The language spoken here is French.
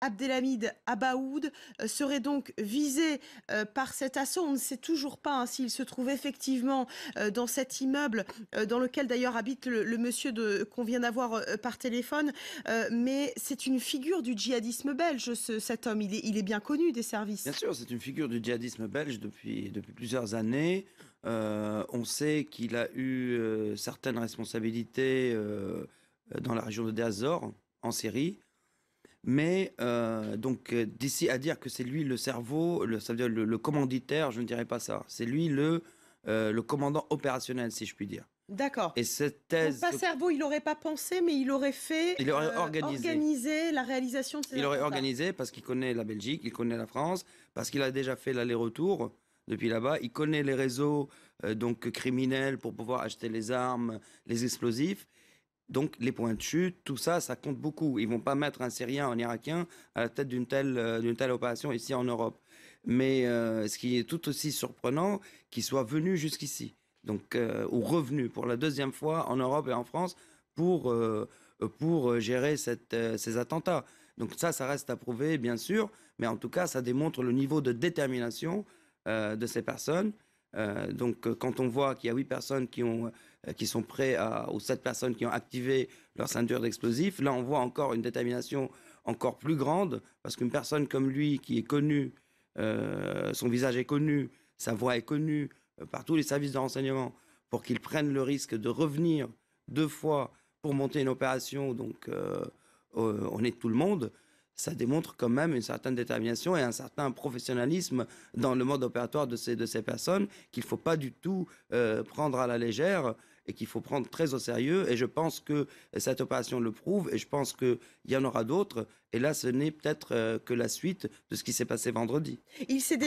Abdelhamid Abaoud serait donc visé par cet assaut. On ne sait toujours pas s'il se trouve effectivement dans cet immeuble dans lequel d'ailleurs habite le monsieur qu'on vient d'avoir par téléphone. Mais c'est une figure du djihadisme belge, cet homme. Il est bien connu des Bien services. sûr, c'est une figure du djihadisme belge depuis plusieurs années. On sait qu'il a eu certaines responsabilités dans la région de Deir en Syrie. Mais d'ici à dire que c'est lui le cerveau, ça veut dire le commanditaire, je ne dirais pas ça. C'est lui le commandant opérationnel, si je puis dire. D'accord. Et cette Donc thèse, pas cerveau, il n'aurait pas pensé, mais il aurait fait il aurait organisé. organiser la réalisation de ces Il aurait attentats. organisé parce qu'il connaît la Belgique, il connaît la France, parce qu'il a déjà fait l'aller-retour depuis là-bas. Il connaît les réseaux donc criminels pour pouvoir acheter les armes, les explosifs. Donc les points de chute, tout ça, ça compte beaucoup. Ils vont pas mettre un Syrien, un Irakien à la tête d'une telle opération ici en Europe. Mais ce qui est tout aussi surprenant, qu'il soit venu jusqu'ici, donc ou revenu pour la deuxième fois en Europe et en France pour gérer ces attentats. Donc ça reste à prouver, bien sûr, mais en tout cas, ça démontre le niveau de détermination de ces personnes. Quand on voit qu'il y a 8 personnes qui sont prêts ou 7 personnes qui ont activé leur ceinture d'explosifs, là on voit encore une détermination encore plus grande, parce qu'une personne comme lui qui est connue, son visage est connu, sa voix est connue par tous les services de renseignement, pour qu'il prenne le risque de revenir 2 fois pour monter une opération, on est tout le monde, ça démontre quand même une certaine détermination et un certain professionnalisme dans le mode opératoire de ces personnes qu'il ne faut pas du tout prendre à la légère et qu'il faut prendre très au sérieux. Et je pense que cette opération le prouve et je pense qu'il y en aura d'autres. Et là, ce n'est peut-être que la suite de ce qui s'est passé vendredi. Il s'est